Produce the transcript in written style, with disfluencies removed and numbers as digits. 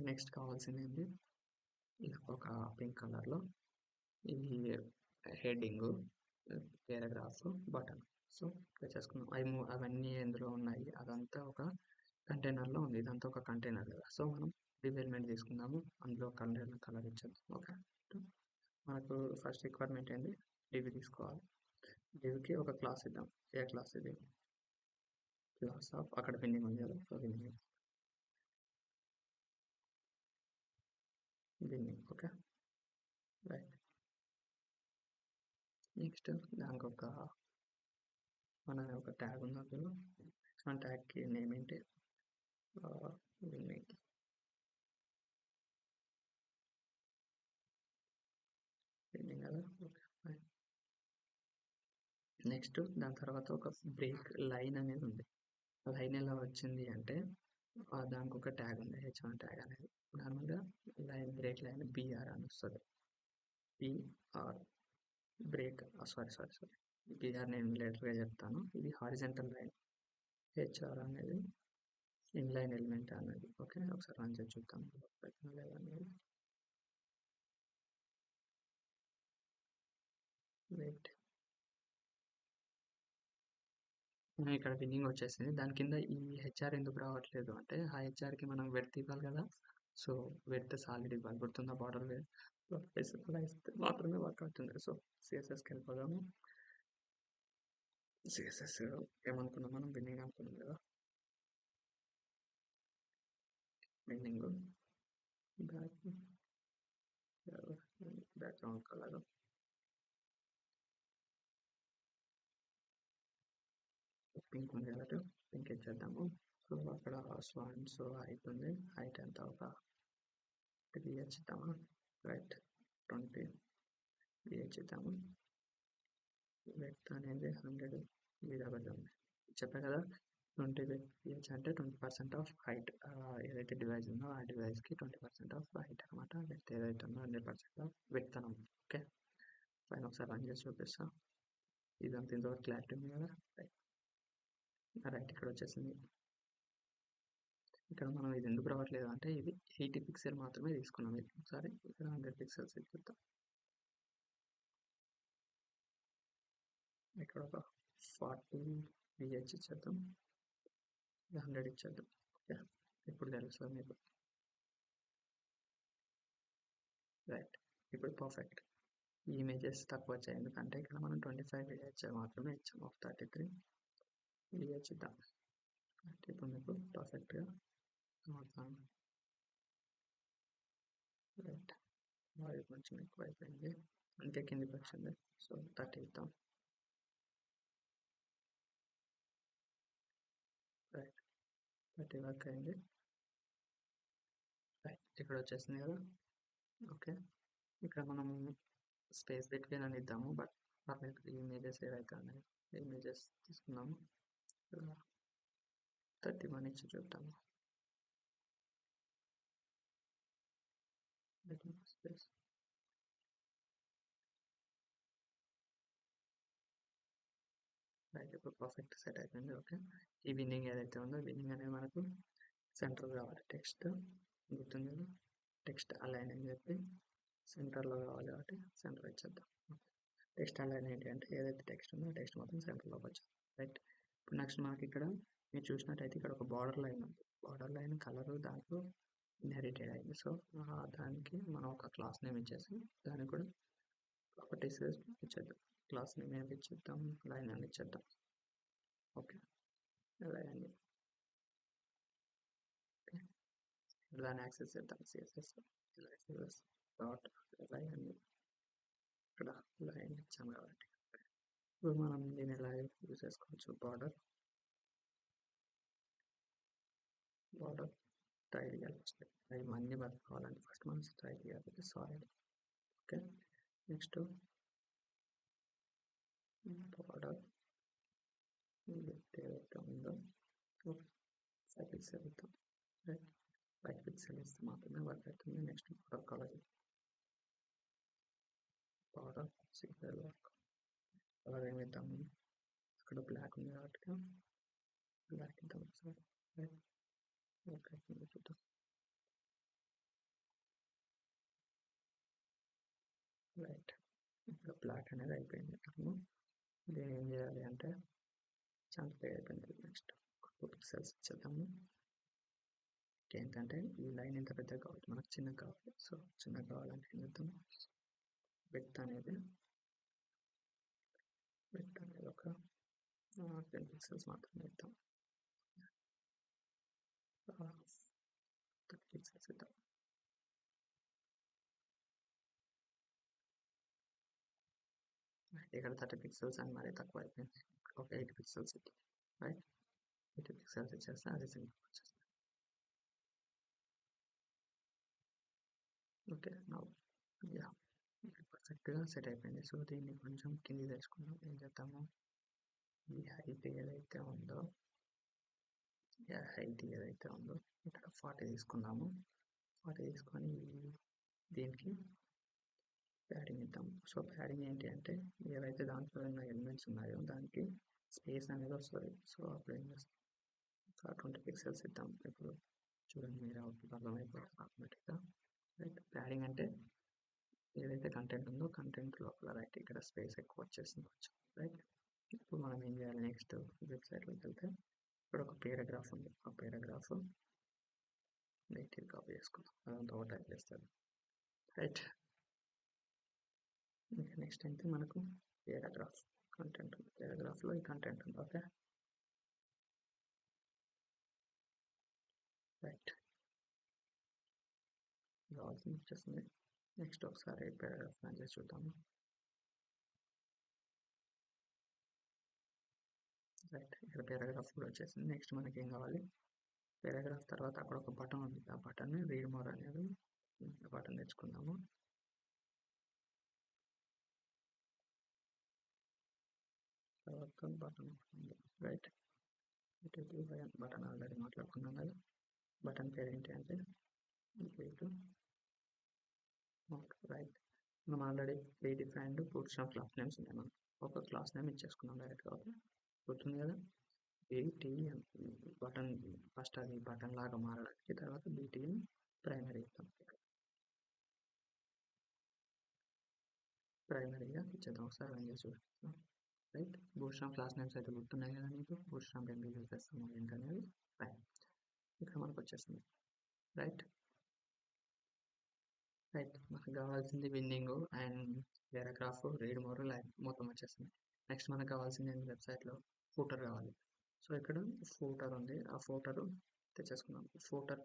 Next కావాల్సింది ఏంటి, ఇలా ఒక పింక్ కలర్లో ఈ హెడ్డింగ్, పారాగ్రాఫ్, బటన్. సో ఇలా చేసుకున్నాం. అవన్నీ ఎందులో ఉన్నాయి, అదంతా ఒక కంటైనర్లో ఉంది. ఇదంతా ఒక కంటైనర్ కదా. సో మనం డివ్ ఎలిమెంట్ తీసుకుందాము, అందులో కంటైనర్ కలర్ ఇచ్చేద్దాం. ఓకే, మనకు ఫస్ట్ రిక్వైర్మెంట్ ఏంటి, డివ్ తీసుకోవాలి. డివ్కి ఒక క్లాస్ ఇద్దాం. ఏ క్లాస్ ఇది, క్లాస్ ఆఫ్, అక్కడ పెండింగ్ ఉంది కదా, సో బిన్నింగ్. Okay, right. నెక్స్ట్ దానికి మన ఒక ట్యాగ్ ఉంది అందులో. ఆ ట్యాగ్కి నేమ్ ఏంటి, బిన్నింగ్. బిన్నింగ్ కదా. Okay, right. నెక్స్ట్ దాని తర్వాత ఒక బ్రేక్ లైన్ అనేది ఉంది. లైన్ ఎలా వచ్చింది అంటే దానికి ఒక ట్యాగ్ ఉంది, H1 ట్యాగ్ అనేది. నార్మల్గా లైన్ బ్రేక్ లైన్ బిఆర్ అని వస్తుంది. బిఆర్ బ్రేక్, సారీ బిఆర్ నేను లేటర్గా చెప్తాను. ఇది హారిజంటల్ లైన్, హెచ్ఆర్ అనేది ఇన్లైన్ ఎలిమెంట్ అనేది. ఓకే, ఒకసారి రన్ చేసి చూద్దాం లేదనేది. వెయిట్, ఇక్కడ బిన్నింగ్ వచ్చేసింది. దాని కింద ఈ హెచ్ఆర్ ఎందుకు రావట్లేదు అంటే, ఆ హెచ్ఆర్కి మనం వెడ్త్ ఇవ్వాలి కదా. సో వెడ్త్ సాలిడ్ ఇవ్వాలి, గుర్తుందా, బార్డర్ అలా ఇస్తే మాత్రమే వర్క్ అవుతుంది. సో సిఎస్ఎస్కి వెళ్ళిపోదాము. సిఎస్ఎస్ ఏమనుకున్నాం మనం, బిన్నింగ్ అనుకున్నాం కదా. బిన్నింగ్ బ్యాక్గ్రౌండ్ కలర్ పింక్ ఉంది కాబట్టి పింక్ ఇచ్చేద్దాము. సో అక్కడ సో హైట్ ఉంది, హైట్ ఎంత, ఒక 3h ఇద్దామా, రైట్. 20 3h ఇద్దాము. వెడ్త్ అనేది 100 మీద ఉంది. చెప్పా కదా, 20 PH అంటే 20% ఆఫ్ హైట్. ఏదైతే డివైస్ ఉందో ఆ డివైస్కి 20% ఆఫ్ హైట్ అనమాట. వెడ్త్ ఏదైతే ఉందో 100% ఆఫ్ వెడ్త్ అనమాట. ఓకే, పైన ఒకసారి రన్ చేసి చూపిస్తా. ఇదంతా ఇంతవరకు క్లారిటీ ఉంది కదా. రైట్, ఇక్కడ వచ్చేసింది. ఇక్కడ మనం ఇది ఎందుకు రావట్లేదు అంటే, ఇది 80 పిక్సెల్ మాత్రమే తీసుకున్నాం. ఇది ఒకసారి ఇక్కడ 100 పిక్సెల్స్ ఇచ్చేద్దాం. ఇక్కడ ఒక 40 PH ఇచ్చేద్దాం, 100 ఇచ్చేద్దాం. ఓకే, ఇప్పుడు తెలుస్తుంది మీకు. రైట్, ఇప్పుడు పర్ఫెక్ట్. ఈ ఇమేజెస్ తక్కువ వచ్చాయి ఎందుకంటే ఇక్కడ మనం 25 VH మాత్రమే ఇచ్చాము, ఆఫ్ 33 VH ఇద్దాం. అంటే ఇప్పుడు మీకు పర్ఫెక్ట్గా అవుతాను. రైట్, వాయిస్ కొంచెం ఎక్కువ అయిపోయింది, అంటే కిందికి వచ్చింది. సో 30 ఇద్దాం. రైట్, 30 వర్క్ అయింది. రైట్, ఇక్కడ వచ్చేసింది కదా. ఓకే, ఇక్కడ మనం స్పేస్ పెట్టుకుని అని ఇద్దాము, బట్ పర్లేదు. ఈ ఇమేజెస్ ఏవైతే ఉన్నాయో ఇమేజెస్ తీసుకున్నాము, 31 ఇచ్చి చూద్దాము. స్పేస్ రైట్, ఇప్పుడు పర్ఫెక్ట్ సెట్ అయిపోయింది. ఓకే, ఈ విన్నింగ్ ఏదైతే ఉందో విన్నింగ్ అనేది మనకు సెంటర్ కావాలి. టెక్స్ట్ గుర్తుంది కదా, టెక్స్ట్ అలైన్ అని చెప్పి సెంటర్లో కావాలి కాబట్టి సెంటర్ ఇచ్చేద్దాం. టెక్స్ట్ అలైన్ ఏంటి అంటే, ఏదైతే టెక్స్ట్ ఉందో టెక్స్ట్ మొత్తం సెంటర్లోకి వచ్చింది. రైట్, ఇప్పుడు నెక్స్ట్ మనకి ఇక్కడ మీరు చూసినట్టయితే ఇక్కడ ఒక బార్డర్ లైన్ ఉంది. బార్డర్ లైన్ కలర్ దాంట్లో ఇన్హెరిటెడ్ అయింది. సో దానికి మనం ఒక క్లాస్ నేమ్ ఇచ్చేసి దానికి కూడా ప్రాపర్టీస్ ఇచ్చేద్దాం. క్లాస్ నేమ్ ఏమి ఇచ్చేద్దాం, లైన్ అని ఇచ్చేద్దాం. ఓకే, లైన్ దాన్ని యాక్సెస్ చేద్దాం. సిఎస్ఎస్ డాట్ లైన్ అని ఇక్కడ లైన్ ఇచ్చాం కాబట్టి ఇప్పుడు మనం దీన్ని ఎలా యూజ్ చేసుకోవచ్చు, బార్డర్ స్టైల్ ఇవ్వాలి. అవి అన్ని వర్క్ కావాలంటే ఫస్ట్ మనం స్టైల్ ఇవ్వాలి, సాలిడ్. ఓకే, నెక్స్ట్ బార్డర్ ఏదైతే ఉందో 5 పిక్సెల్ ఇద్దాం. రైట్, 5 పిక్సెల్ ఇస్తే మాత్రమే వర్క్ అవుతుంది. Next border colour, border single work colour ఏమిద్దాము, అక్కడ బ్లాక్ ఉంది కాబట్టి బ్లాక్ ఇద్దాం. సార్ రైట్, ఓకే, చూద్దాం. రైట్. ఇప్పుడు బ్లాక్ అనేది అయిపోయింది. మనము దీన్ని ఏం చేయాలి అంటే చంపే అయిపోయింది. నెక్స్ట్ 2 పిక్సెల్స్ ఇచ్చేద్దాము. ఏంటంటే ఈ లైన్ ఇంత పెద్దగా కావాలి, మనకు చిన్నగా కావాలి. సో చిన్నగా కావాలంటే ఏం చేద్దాం, విడ్త్ అనేది ఒక 10 పిక్సెల్స్ మాత్రమే ఇద్దాం. 30 పిక్సెల్స్ ఇద్దాం. ఇక్కడ 30 పిక్సెల్స్ అని మరీ తక్కువ అయిపోయింది. ఒక 8 పిక్సెల్స్ ఇద్దాం. రైట్, 8 పిక్సెల్స్ ఇచ్చేస్తే అది సింపుల్ వచ్చేస్తుంది. ఓకే, నౌ యా పర్ఫెక్ట్గా సెట్ అయిపోయింది. సో దీన్ని కొంచెం కింది తెచ్చుకుందాం. ఏం చేద్దాము, ఈ హైట్ ఏదైతే ఉందో ఇక్కడ 40 తీసుకుందాము. 40 తీసుకొని దీనికి ప్యాడింగ్ ఇద్దాం. సో ప్యాడింగ్ ఏంటి అంటే ఏవైతే దాంట్లో ఉన్న ఎలిమెంట్స్ ఉన్నాయో దానికి స్పేస్ అనేది వస్తుంది. సో అప్పుడు ఏం చేస్తాం, 20 పిక్సెల్స్ ఇద్దాం. ఇప్పుడు చూడండి, మీరు అవుట్పుట్ అర్థమైపోతుంది ఆటోమేటిక్గా. రైట్, ప్యాడింగ్ అంటే ఏదైతే కంటెంట్ ఉందో కంటెంట్ లోపల రైట్ ఇక్కడ స్పేస్ ఎక్కువ వచ్చేసింది. రైట్, ఇప్పుడు మనం ఏం చేయాలి, నెక్స్ట్ వెబ్సైట్లోకి వెళ్తే ఇక్కడ ఒక పేరాగ్రాఫ్ ఉంది. ఆ పేరాగ్రాఫ్ నెగిటివ్ కాపీ చేసుకుందాం, అదంతా ఒక టైప్ చేస్తారు. రైట్, ఇంకా నెక్స్ట్ అయితే మనకు పేరాగ్రాఫ్ కంటెంట్ ఉంది. పేరాగ్రాఫ్లో ఈ కంటెంట్ ఉంది. ఓకే, రైట్, కావాల్సింది వచ్చేస్తుంది. నెక్స్ట్ ఒకసారి పేరాగ్రాఫ్ రన్ చేసి చూద్దాము. రైట్, ఇక్కడ పేరాగ్రాఫ్ కూడా వచ్చేసింది. నెక్స్ట్ మనకి ఏం కావాలి, పేరాగ్రాఫ్ తర్వాత అక్కడ ఒక బటన్ ఉంది. ఆ బటన్ రీడ్ మోర్ అనేది బటన్ తెచ్చుకుందాము. తర్వాత బటన్ ఉంది. రైట్, బటన్ ఆల్రెడీ మాట్లాడుకున్నాం కదా. బటన్ పేరు ఏంటి అంటే రైట్, మనం already pre defined bootstrap class names ఉన్నాయి. మనం ఒక క్లాస్ నేమ్ ఇచ్చేసుకున్నాం డైరెక్ట్గా. గుర్తుంది కదా, BTN బటన్ ఫస్ట్ అది బటన్ లాగా మారడానికి, తర్వాత BTN ప్రైమరీ ఇద్దాం. ప్రైమరీగా ఇచ్చేద్దాం. ఒకసారి రన్ చేసి చూపిస్తాం. రైట్, బూట్స్ట్రాప్ క్లాస్ నేమ్స్ అయితే గుర్తున్నాయి కదా మీకు, బూట్స్ట్రాప్ ఎందుకు యూజ్ చేస్తాము ఏంటనేది. రైట్, ఇక్కడ మనకు వచ్చేసింది. రైట్, మనకు కావాల్సింది winning and paragraph, read more, line మొత్తం వచ్చేసింది. నెక్స్ట్ మనకు కావాల్సింది వెబ్సైట్లో ఫూటర్ కావాలి. సో ఇక్కడ ఫూటర్ ఉంది, ఆ ఫూటర్ తెచ్చేసుకున్నాం. ఫూటర్